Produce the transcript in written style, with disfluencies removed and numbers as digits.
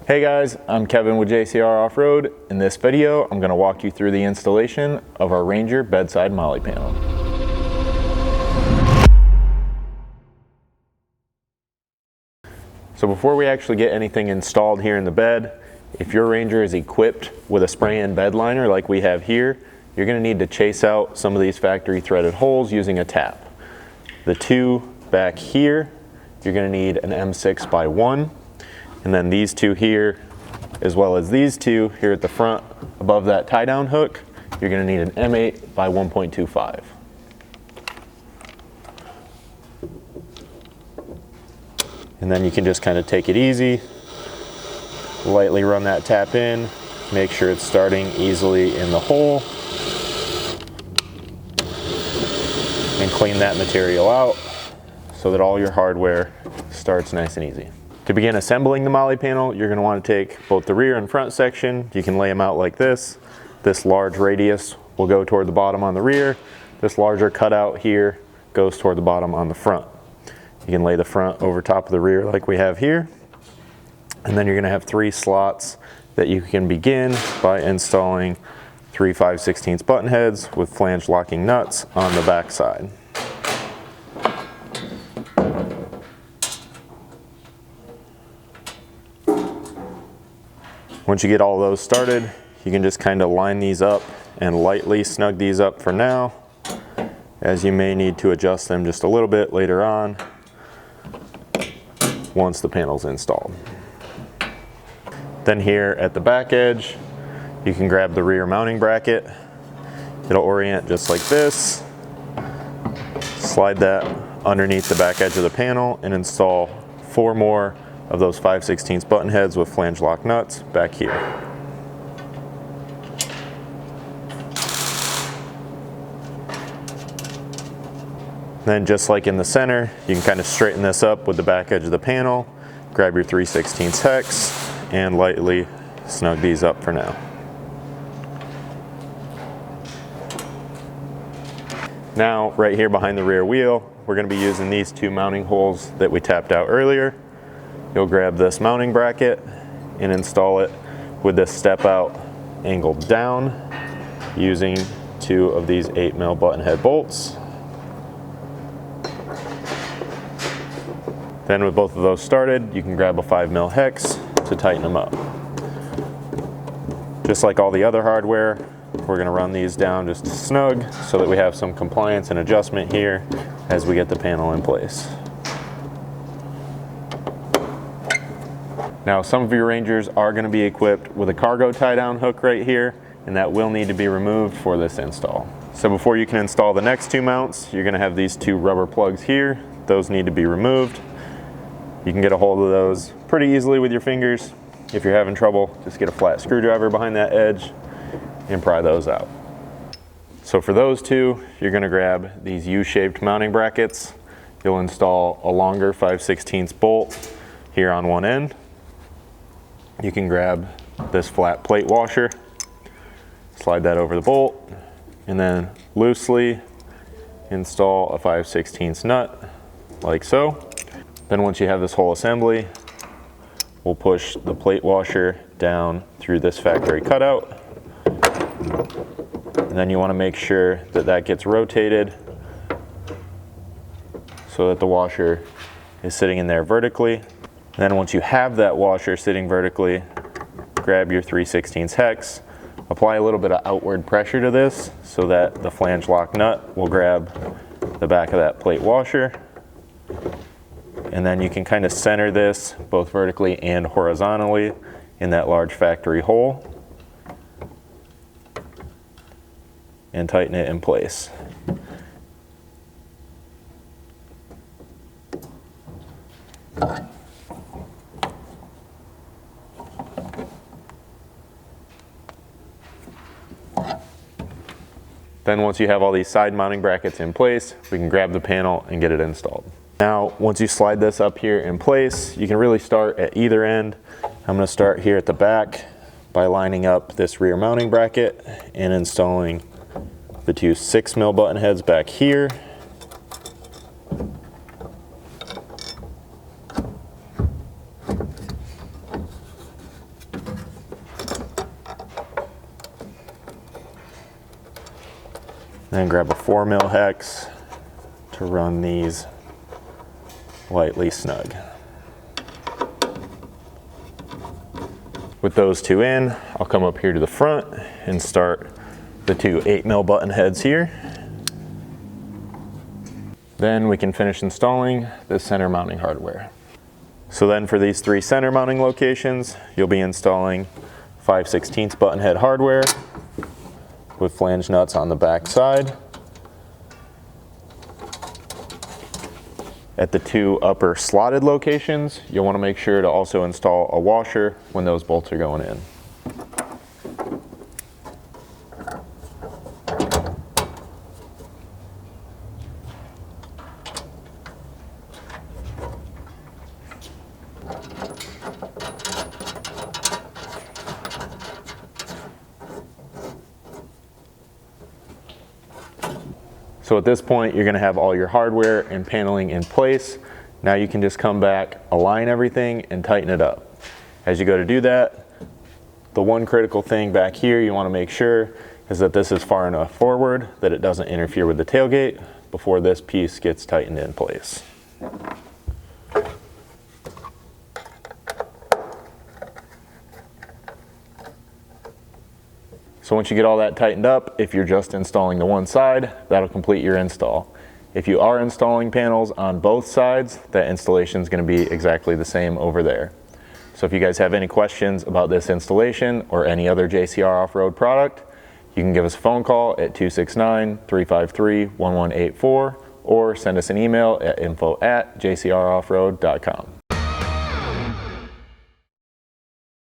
Hey guys, I'm Kevin with JcrOffroad. In this video, I'm going to walk you through the installation of our Ranger bedside MOLLE panel. So before we actually get anything installed here in the bed, if your Ranger is equipped with a spray-in bed liner like we have here, you're going to need to chase out some of these factory threaded holes using a tap. The two back here, you're going to need an M6x1. And then these two here, as well as these two here at the front above that tie down hook, you're going to need an M8x1.25. And then you can just kind of take it easy, lightly run that tap in, make sure it's starting easily in the hole, and clean that material out so that all your hardware starts nice and easy. To begin assembling the MOLLE panel, you're going to want to take both the rear and front section. You can lay them out like this. This large radius will go toward the bottom on the rear. This larger cutout here goes toward the bottom on the front. You can lay the front over top of the rear like we have here. And then you're going to have 3 slots that you can begin by installing 3 5/16 button heads with flange locking nuts on the back side. Once you get all those started, you can just kind of line these up and lightly snug these up for now, as you may need to adjust them just a little bit later on once the panel's installed. Then here at the back edge, you can grab the rear mounting bracket. It'll orient just like this. Slide that underneath the back edge of the panel and install 4 more of those 5/16 button heads with flange lock nuts back here. Then just like in the center, you can kind of straighten this up with the back edge of the panel, grab your 3/16 hex, and lightly snug these up for now. Now, right here behind the rear wheel, we're going to be using these 2 mounting holes that we tapped out earlier. You'll grab this mounting bracket and install it with this step out angled down using 2 of these 8mm button head bolts. Then with both of those started, you can grab a 5mm hex to tighten them up. Just like all the other hardware, we're going to run these down just snug so that we have some compliance and adjustment here as we get the panel in place. Now, some of your Rangers are going to be equipped with a cargo tie-down hook right here, and that will need to be removed for this install. So before you can install the next 2 mounts, you're going to have these 2 rubber plugs here. Those need to be removed. You can get a hold of those pretty easily with your fingers. If you're having trouble, just get a flat screwdriver behind that edge and pry those out. So for those 2, you're going to grab these U-shaped mounting brackets. You'll install a longer 5/16 bolt here on one end. You can grab this flat plate washer, slide that over the bolt, and then loosely install a 5/16 nut like so. Then once you have this whole assembly, we'll push the plate washer down through this factory cutout. And then you want to make sure that that gets rotated so that the washer is sitting in there vertically. Then once you have that washer sitting vertically, grab your 3/16 hex, apply a little bit of outward pressure to this so that the flange lock nut will grab the back of that plate washer. And then you can kind of center this both vertically and horizontally in that large factory hole and tighten it in place. Then once you have all these side mounting brackets in place, we can grab the panel and get it installed. Now, once you slide this up here in place, you can really start at either end. I'm going to start here at the back by lining up this rear mounting bracket and installing the 2 6mm button heads back here. And grab a 4mm hex to run these lightly snug. With those two in, I'll come up here to the front and start the two 8mm button heads here. Then we can finish installing the center mounting hardware. So then for these three center mounting locations, you'll be installing 5/16 button head hardware with flange nuts on the back side. At the two upper slotted locations, you'll want to make sure to also install a washer when those bolts are going in. So at this point, you're going to have all your hardware and paneling in place. Now you can just come back, align everything, and tighten it up. As you go to do that, the one critical thing back here you want to make sure is that this is far enough forward that it doesn't interfere with the tailgate before this piece gets tightened in place. So once you get all that tightened up, if you're just installing the one side, that'll complete your install. If you are installing panels on both sides, that installation is going to be exactly the same over there. So if you guys have any questions about this installation or any other JCR Off-Road product, you can give us a phone call at 269-353-1184 or send us an email at info@jcroffroad.com.